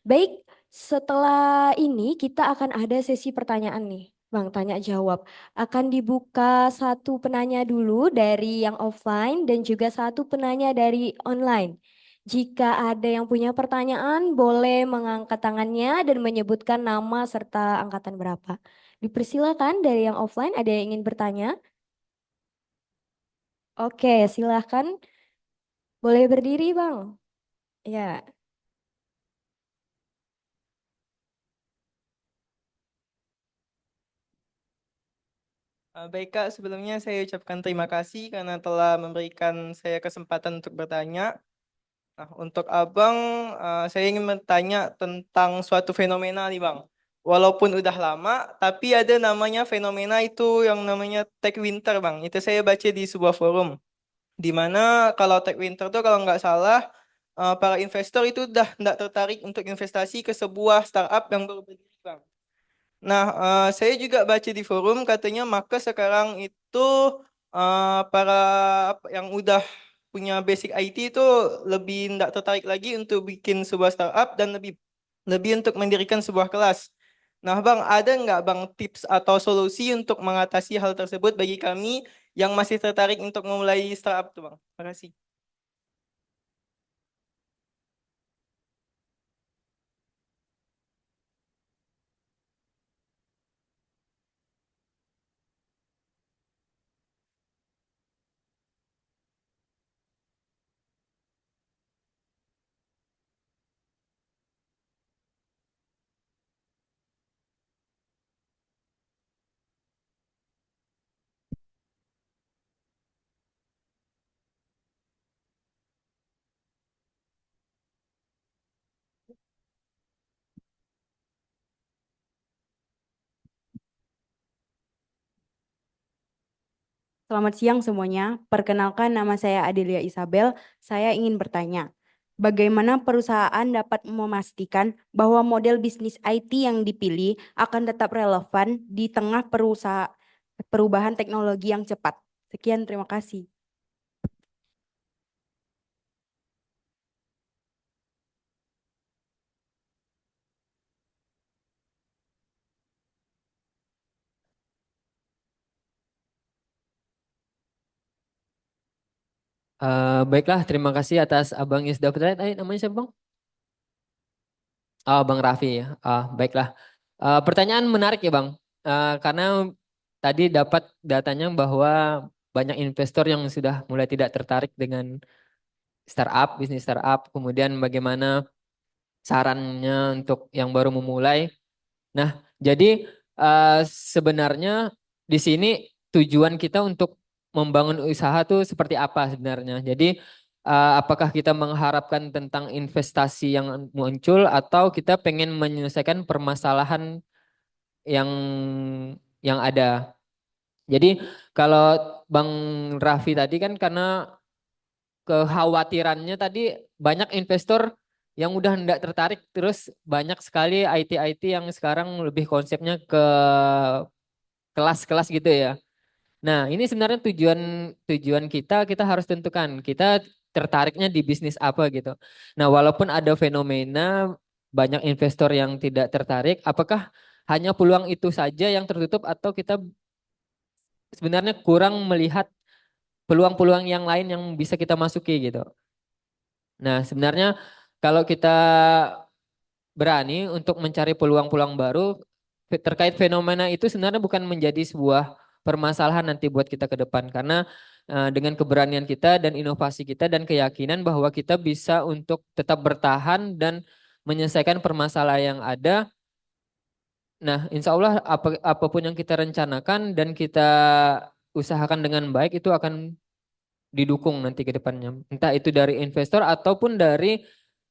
Baik, setelah ini kita akan ada sesi pertanyaan nih. Bang, tanya jawab. Akan dibuka satu penanya dulu dari yang offline dan juga satu penanya dari online. Jika ada yang punya pertanyaan, boleh mengangkat tangannya dan menyebutkan nama serta angkatan berapa. Dipersilakan dari yang offline, ada yang ingin bertanya? Oke, silahkan. Boleh berdiri, Bang. Ya. Baik Kak, sebelumnya saya ucapkan terima kasih karena telah memberikan saya kesempatan untuk bertanya. Nah, untuk Abang, saya ingin bertanya tentang suatu fenomena nih Bang. Walaupun udah lama, tapi ada namanya fenomena itu yang namanya tech winter Bang. Itu saya baca di sebuah forum. Di mana kalau tech winter tuh kalau nggak salah, para investor itu udah nggak tertarik untuk investasi ke sebuah startup yang baru berdiri Bang. Nah, saya juga baca di forum katanya maka sekarang itu para yang udah punya basic IT itu lebih tidak tertarik lagi untuk bikin sebuah startup dan lebih lebih untuk mendirikan sebuah kelas. Nah, Bang, ada nggak Bang tips atau solusi untuk mengatasi hal tersebut bagi kami yang masih tertarik untuk memulai startup tuh Bang. Terima kasih. Selamat siang semuanya. Perkenalkan nama saya Adelia Isabel. Saya ingin bertanya, bagaimana perusahaan dapat memastikan bahwa model bisnis IT yang dipilih akan tetap relevan di tengah perubahan teknologi yang cepat? Sekian, terima kasih. Baiklah, terima kasih atas Abang Yusda. Tadi namanya siapa Bang? Oh, Bang Raffi ya. Baiklah. Pertanyaan menarik ya Bang. Karena tadi dapat datanya bahwa banyak investor yang sudah mulai tidak tertarik dengan startup, bisnis startup. Kemudian bagaimana sarannya untuk yang baru memulai. Nah, jadi eh, sebenarnya di sini tujuan kita untuk membangun usaha tuh seperti apa sebenarnya. Jadi apakah kita mengharapkan tentang investasi yang muncul atau kita pengen menyelesaikan permasalahan yang ada. Jadi kalau Bang Raffi tadi kan karena kekhawatirannya tadi banyak investor yang udah tidak tertarik terus banyak sekali IT yang sekarang lebih konsepnya ke kelas-kelas gitu ya. Nah, ini sebenarnya tujuan tujuan kita harus tentukan kita tertariknya di bisnis apa gitu. Nah, walaupun ada fenomena banyak investor yang tidak tertarik, apakah hanya peluang itu saja yang tertutup atau kita sebenarnya kurang melihat peluang-peluang yang lain yang bisa kita masuki gitu. Nah, sebenarnya kalau kita berani untuk mencari peluang-peluang baru terkait fenomena itu sebenarnya bukan menjadi sebuah permasalahan nanti buat kita ke depan karena dengan keberanian kita dan inovasi kita dan keyakinan bahwa kita bisa untuk tetap bertahan dan menyelesaikan permasalahan yang ada. Nah, insya Allah apapun yang kita rencanakan dan kita usahakan dengan baik itu akan didukung nanti ke depannya. Entah itu dari investor ataupun dari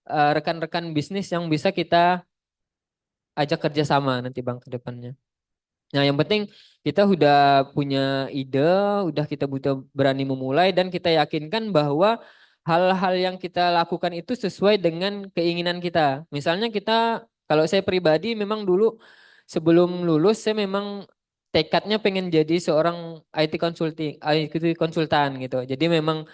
rekan-rekan bisnis yang bisa kita ajak kerjasama nanti Bang ke depannya. Nah yang penting kita udah punya ide, udah kita butuh berani memulai dan kita yakinkan bahwa hal-hal yang kita lakukan itu sesuai dengan keinginan kita. Misalnya kita, kalau saya pribadi memang dulu sebelum lulus saya memang tekadnya pengen jadi seorang IT konsultan gitu. Jadi memang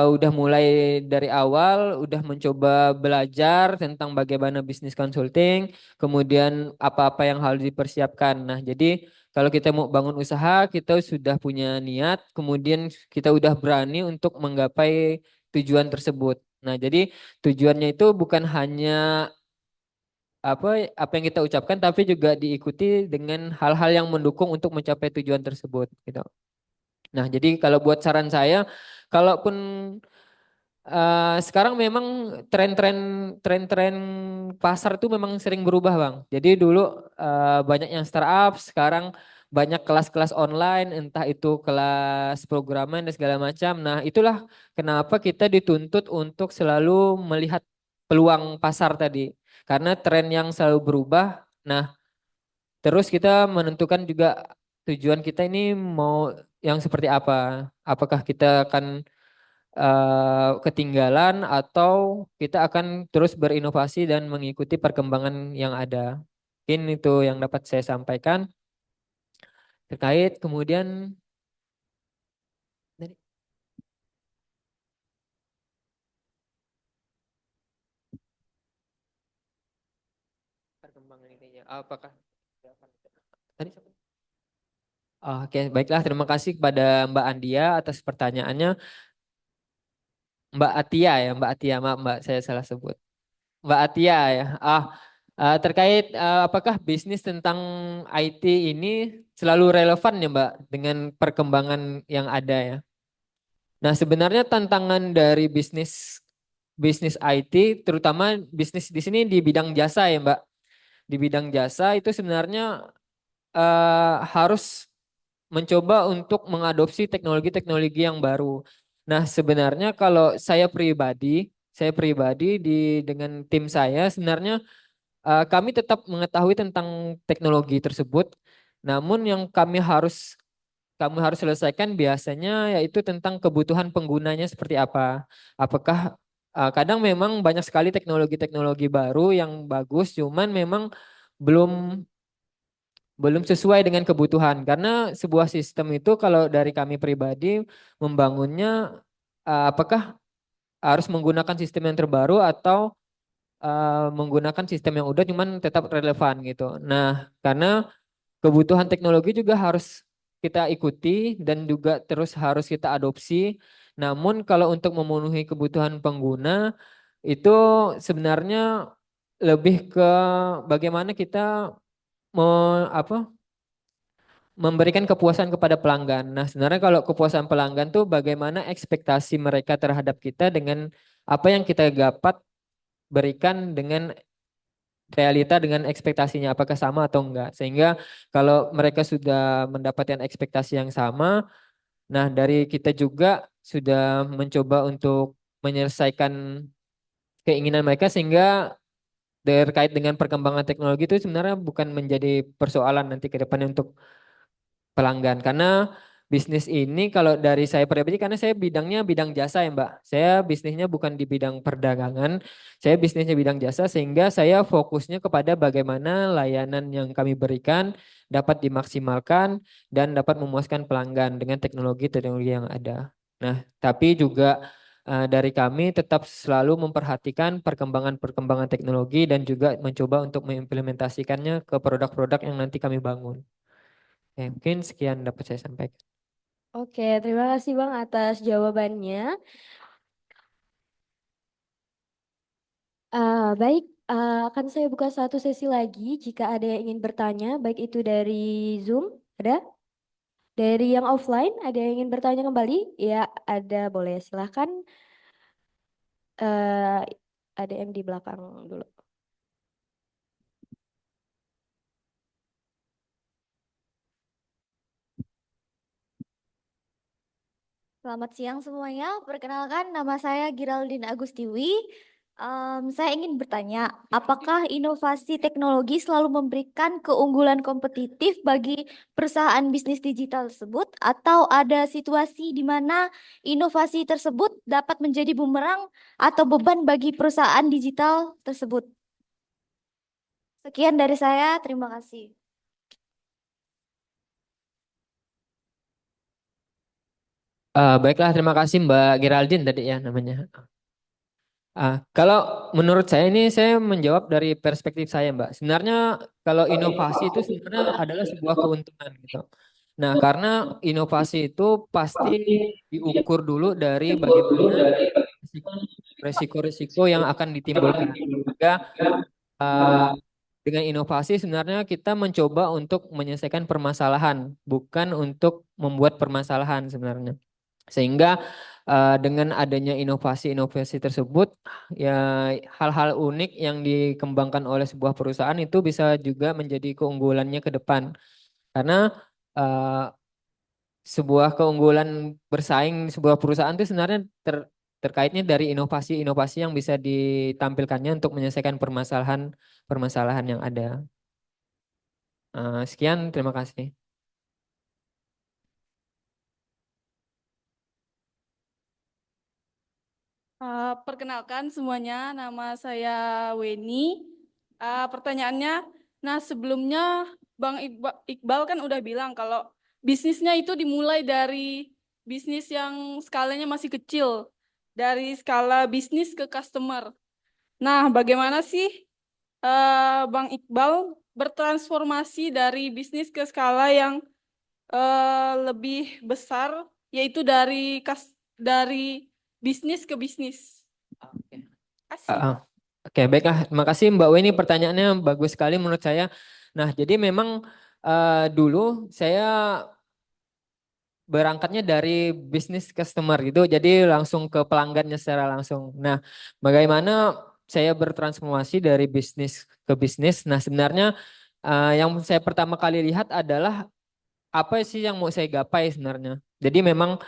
udah mulai dari awal, udah mencoba belajar tentang bagaimana bisnis consulting, kemudian apa-apa yang harus dipersiapkan. Nah, jadi kalau kita mau bangun usaha, kita sudah punya niat, kemudian kita udah berani untuk menggapai tujuan tersebut. Nah, jadi tujuannya itu bukan hanya apa yang kita ucapkan, tapi juga diikuti dengan hal-hal yang mendukung untuk mencapai tujuan tersebut, gitu. Nah, jadi kalau buat saran saya, kalaupun sekarang memang tren-tren tren-tren pasar itu memang sering berubah Bang. Jadi dulu banyak yang startup, sekarang banyak kelas-kelas online, entah itu kelas programan dan segala macam. Nah itulah kenapa kita dituntut untuk selalu melihat peluang pasar tadi. Karena tren yang selalu berubah, nah terus kita menentukan juga tujuan kita ini mau yang seperti apa. Apakah kita akan ketinggalan atau kita akan terus berinovasi dan mengikuti perkembangan yang ada. Mungkin itu yang dapat saya sampaikan terkait kemudian dari perkembangan ini ya. Apakah tadi siapa? Oke, baiklah. Terima kasih kepada Mbak Andia atas pertanyaannya. Mbak Atia ya, Mbak Atia. Maaf Mbak, saya salah sebut. Mbak Atia ya. Terkait apakah bisnis tentang IT ini selalu relevan ya Mbak dengan perkembangan yang ada ya? Nah, sebenarnya tantangan dari bisnis bisnis IT, terutama bisnis di sini di bidang jasa ya Mbak. Di bidang jasa itu sebenarnya harus mencoba untuk mengadopsi teknologi-teknologi yang baru. Nah, sebenarnya kalau saya pribadi dengan tim saya sebenarnya kami tetap mengetahui tentang teknologi tersebut. Namun yang kami harus selesaikan biasanya yaitu tentang kebutuhan penggunanya seperti apa. Apakah kadang memang banyak sekali teknologi-teknologi baru yang bagus, cuman memang belum belum sesuai dengan kebutuhan karena sebuah sistem itu kalau dari kami pribadi membangunnya apakah harus menggunakan sistem yang terbaru atau menggunakan sistem yang udah cuman tetap relevan gitu. Nah, karena kebutuhan teknologi juga harus kita ikuti dan juga terus harus kita adopsi. Namun kalau untuk memenuhi kebutuhan pengguna itu sebenarnya lebih ke bagaimana kita apa memberikan kepuasan kepada pelanggan. Nah, sebenarnya kalau kepuasan pelanggan tuh bagaimana ekspektasi mereka terhadap kita dengan apa yang kita dapat berikan dengan realita dengan ekspektasinya apakah sama atau enggak. Sehingga kalau mereka sudah mendapatkan ekspektasi yang sama, nah dari kita juga sudah mencoba untuk menyelesaikan keinginan mereka sehingga terkait dengan perkembangan teknologi itu sebenarnya bukan menjadi persoalan nanti ke depannya untuk pelanggan karena bisnis ini kalau dari saya pribadi karena saya bidangnya bidang jasa ya Mbak. Saya bisnisnya bukan di bidang perdagangan, saya bisnisnya bidang jasa sehingga saya fokusnya kepada bagaimana layanan yang kami berikan dapat dimaksimalkan dan dapat memuaskan pelanggan dengan teknologi-teknologi yang ada. Nah, tapi juga dari kami tetap selalu memperhatikan perkembangan-perkembangan teknologi dan juga mencoba untuk mengimplementasikannya ke produk-produk yang nanti kami bangun. Ya, mungkin sekian dapat saya sampaikan. Oke, terima kasih Bang atas jawabannya. Baik, akan saya buka satu sesi lagi jika ada yang ingin bertanya, baik itu dari Zoom, ada? Dari yang offline, ada yang ingin bertanya kembali? Ya, ada, boleh silahkan. Eh, ada yang di belakang dulu. Selamat siang semuanya. Perkenalkan, nama saya Giraldine Agustiwi. Saya ingin bertanya, apakah inovasi teknologi selalu memberikan keunggulan kompetitif bagi perusahaan bisnis digital tersebut, atau ada situasi di mana inovasi tersebut dapat menjadi bumerang atau beban bagi perusahaan digital tersebut? Sekian dari saya, terima kasih. Baiklah, terima kasih Mbak Geraldine tadi ya namanya. Kalau menurut saya ini saya menjawab dari perspektif saya Mbak. Sebenarnya kalau inovasi itu sebenarnya adalah sebuah keuntungan gitu. Nah, karena inovasi itu pasti diukur dulu dari bagaimana resiko-resiko yang akan ditimbulkan. Sehingga uh, dengan inovasi sebenarnya kita mencoba untuk menyelesaikan permasalahan, bukan untuk membuat permasalahan sebenarnya. Sehingga dengan adanya inovasi-inovasi tersebut, ya hal-hal unik yang dikembangkan oleh sebuah perusahaan itu bisa juga menjadi keunggulannya ke depan. Karena eh, sebuah keunggulan bersaing di sebuah perusahaan itu sebenarnya terkaitnya dari inovasi-inovasi yang bisa ditampilkannya untuk menyelesaikan permasalahan yang ada. Sekian, terima kasih. Perkenalkan semuanya, nama saya Weni. Pertanyaannya, nah sebelumnya Bang Iqbal kan udah bilang kalau bisnisnya itu dimulai dari bisnis yang skalanya masih kecil, dari skala bisnis ke customer. Nah, bagaimana sih Bang Iqbal bertransformasi dari bisnis ke skala yang lebih besar, yaitu dari bisnis ke bisnis. Oke. Kasih. Oke, baiklah. Terima kasih Mbak Weni. Pertanyaannya bagus sekali menurut saya. Nah, jadi memang dulu saya berangkatnya dari bisnis customer gitu, jadi langsung ke pelanggannya secara langsung. Nah, bagaimana saya bertransformasi dari bisnis ke bisnis? Nah, sebenarnya yang saya pertama kali lihat adalah apa sih yang mau saya gapai sebenarnya. Jadi memang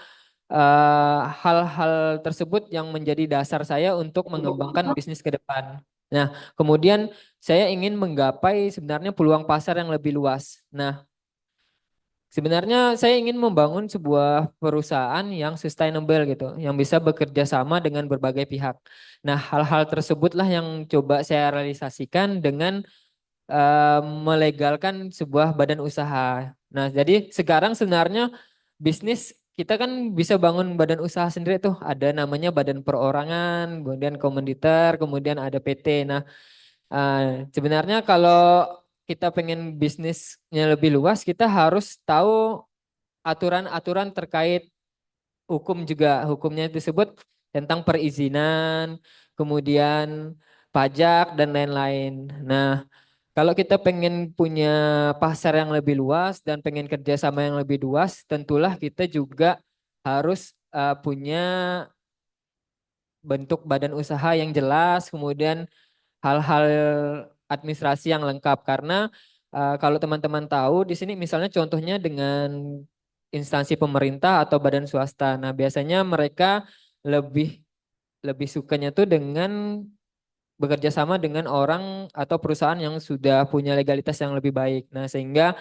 hal-hal tersebut yang menjadi dasar saya untuk mengembangkan bisnis ke depan. Nah, kemudian saya ingin menggapai sebenarnya peluang pasar yang lebih luas. Nah, sebenarnya saya ingin membangun sebuah perusahaan yang sustainable gitu, yang bisa bekerja sama dengan berbagai pihak. Nah, hal-hal tersebutlah yang coba saya realisasikan dengan melegalkan sebuah badan usaha. Nah, jadi sekarang sebenarnya bisnis kita kan bisa bangun badan usaha sendiri tuh. Ada namanya badan perorangan, kemudian komanditer, kemudian ada PT. Nah, sebenarnya kalau kita pengen bisnisnya lebih luas, kita harus tahu aturan-aturan terkait hukum juga. Hukumnya disebut tentang perizinan, kemudian pajak dan lain-lain. Nah, kalau kita pengen punya pasar yang lebih luas dan pengen kerjasama yang lebih luas, tentulah kita juga harus punya bentuk badan usaha yang jelas, kemudian hal-hal administrasi yang lengkap. Karena kalau teman-teman tahu di sini misalnya contohnya dengan instansi pemerintah atau badan swasta. Nah, biasanya mereka lebih lebih sukanya tuh dengan bekerja sama dengan orang atau perusahaan yang sudah punya legalitas yang lebih baik. Nah, sehingga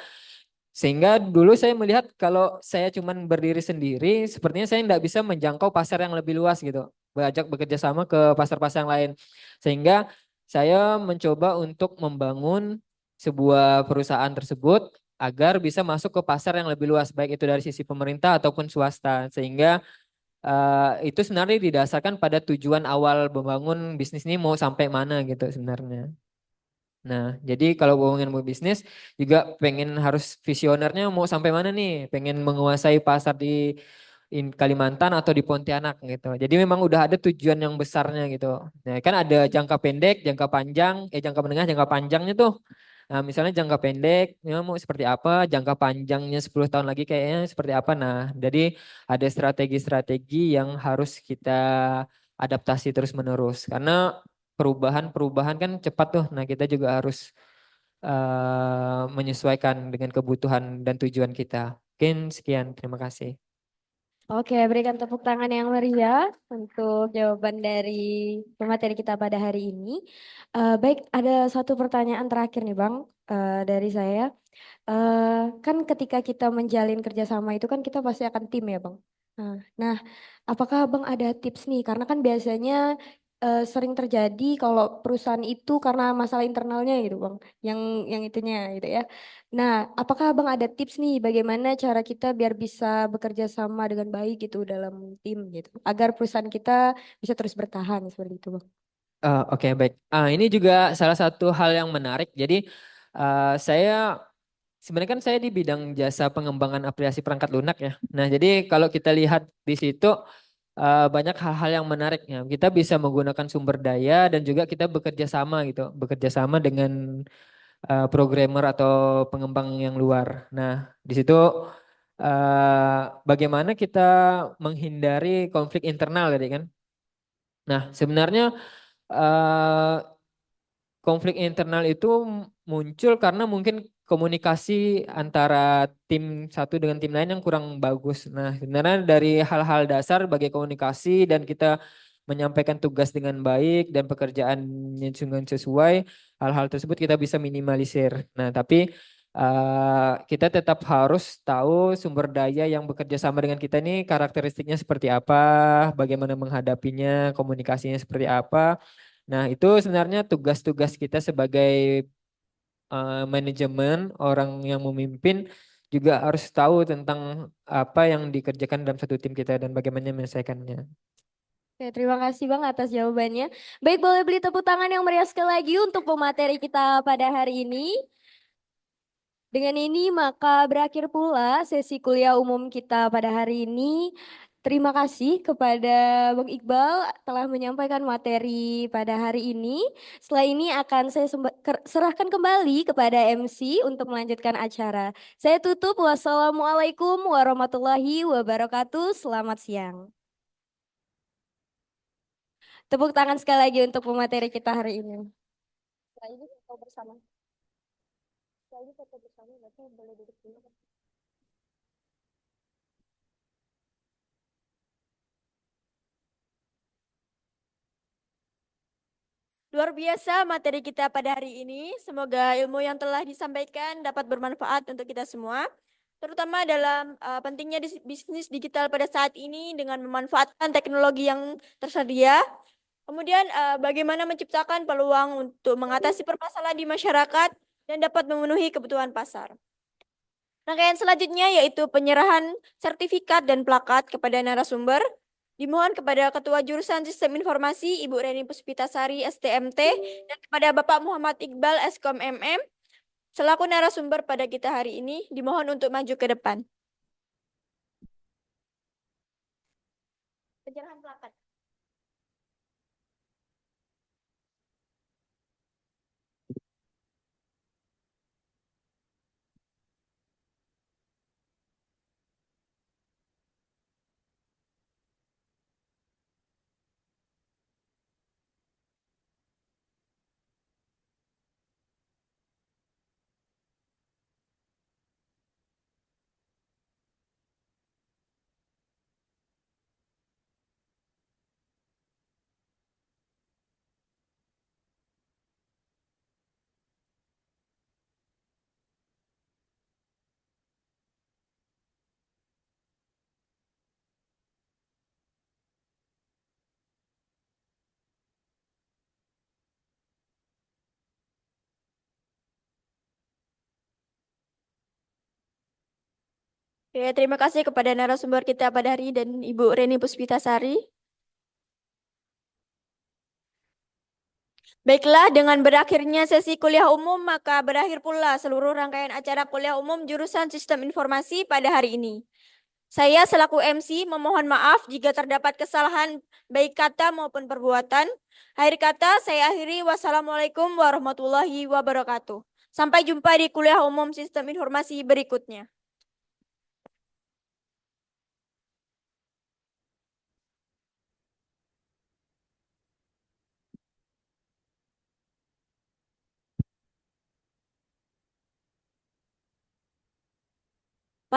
dulu saya melihat kalau saya cuman berdiri sendiri, sepertinya saya tidak bisa menjangkau pasar yang lebih luas gitu. Bekerja bekerja sama ke pasar-pasar yang lain. Sehingga saya mencoba untuk membangun sebuah perusahaan tersebut agar bisa masuk ke pasar yang lebih luas, baik itu dari sisi pemerintah ataupun swasta. Sehingga itu sebenarnya didasarkan pada tujuan awal membangun bisnis ini mau sampai mana gitu sebenarnya. Nah, jadi kalau ngomongin mau bisnis juga pengen harus visionernya mau sampai mana nih? Pengen menguasai pasar di Kalimantan atau di Pontianak gitu. Jadi memang udah ada tujuan yang besarnya gitu. Nah, kan ada jangka pendek, jangka panjang, jangka menengah, jangka panjangnya tuh. Nah, misalnya jangka pendek ya mau seperti apa, jangka panjangnya 10 tahun lagi kayaknya seperti apa. Nah, jadi ada strategi-strategi yang harus kita adaptasi terus-menerus. Karena perubahan-perubahan kan cepat tuh. Nah, kita juga harus menyesuaikan dengan kebutuhan dan tujuan kita. Mungkin sekian, terima kasih. Oke, berikan tepuk tangan yang meriah untuk jawaban dari pemateri kita pada hari ini. Baik, ada satu pertanyaan terakhir nih Bang, dari saya. Kan ketika kita menjalin kerjasama itu kan kita pasti akan tim ya Bang. Nah, apakah Bang ada tips nih? Karena kan biasanya sering terjadi kalau perusahaan itu karena masalah internalnya gitu Bang, yang itunya gitu ya. Nah, apakah Abang ada tips nih bagaimana cara kita biar bisa bekerja sama dengan baik gitu dalam tim gitu, agar perusahaan kita bisa terus bertahan seperti itu, Bang? Oke, baik. Ini juga salah satu hal yang menarik. Jadi saya sebenarnya kan saya di bidang jasa pengembangan aplikasi perangkat lunak ya. Nah, jadi kalau kita lihat di situ banyak hal-hal yang menariknya. Kita bisa menggunakan sumber daya dan juga kita bekerja sama gitu, bekerja sama dengan programmer atau pengembang yang luar. Nah, di situ bagaimana kita menghindari konflik internal tadi kan. Nah, sebenarnya eh, konflik internal itu muncul karena mungkin komunikasi antara tim satu dengan tim lain yang kurang bagus. Nah, sebenarnya dari hal-hal dasar bagi komunikasi dan kita menyampaikan tugas dengan baik dan pekerjaannya dengan sesuai, hal-hal tersebut kita bisa minimalisir. Nah, tapi kita tetap harus tahu sumber daya yang bekerja sama dengan kita ini karakteristiknya seperti apa, bagaimana menghadapinya, komunikasinya seperti apa. Nah, itu sebenarnya tugas-tugas kita sebagai manajemen, orang yang memimpin juga harus tahu tentang apa yang dikerjakan dalam satu tim kita dan bagaimana menyelesaikannya. Oke, terima kasih Bang atas jawabannya. Baik, boleh beli tepuk tangan yang meriah sekali lagi untuk pemateri kita pada hari ini. Dengan ini maka berakhir pula sesi kuliah umum kita pada hari ini. Terima kasih kepada Bang Iqbal telah menyampaikan materi pada hari ini. Setelah ini akan saya serahkan kembali kepada MC untuk melanjutkan acara. Saya tutup. Wassalamualaikum warahmatullahi wabarakatuh. Selamat siang. Tepuk tangan sekali lagi untuk pemateri kita hari ini. Setelah ini foto bersama. Setelah ini foto bersama, berarti boleh duduk dulu. Luar biasa materi kita pada hari ini. Semoga ilmu yang telah disampaikan dapat bermanfaat untuk kita semua, terutama dalam pentingnya bisnis digital pada saat ini dengan memanfaatkan teknologi yang tersedia. Kemudian bagaimana menciptakan peluang untuk mengatasi permasalahan di masyarakat dan dapat memenuhi kebutuhan pasar. Rangkaian selanjutnya yaitu penyerahan sertifikat dan plakat kepada narasumber. Dimohon kepada Ketua Jurusan Sistem Informasi Ibu Reni Puspitasari STMT dan kepada Bapak Muhammad Iqbal Eskom MM selaku narasumber pada kita hari ini dimohon untuk maju ke depan. Penyerahan plakat. Ya, terima kasih kepada narasumber kita pada hari ini dan Ibu Reni Puspitasari. Baiklah, dengan berakhirnya sesi kuliah umum, maka berakhir pula seluruh rangkaian acara kuliah umum jurusan Sistem Informasi pada hari ini. Saya selaku MC memohon maaf jika terdapat kesalahan baik kata maupun perbuatan. Akhir kata saya akhiri. Wassalamualaikum warahmatullahi wabarakatuh. Sampai jumpa di kuliah umum Sistem Informasi berikutnya.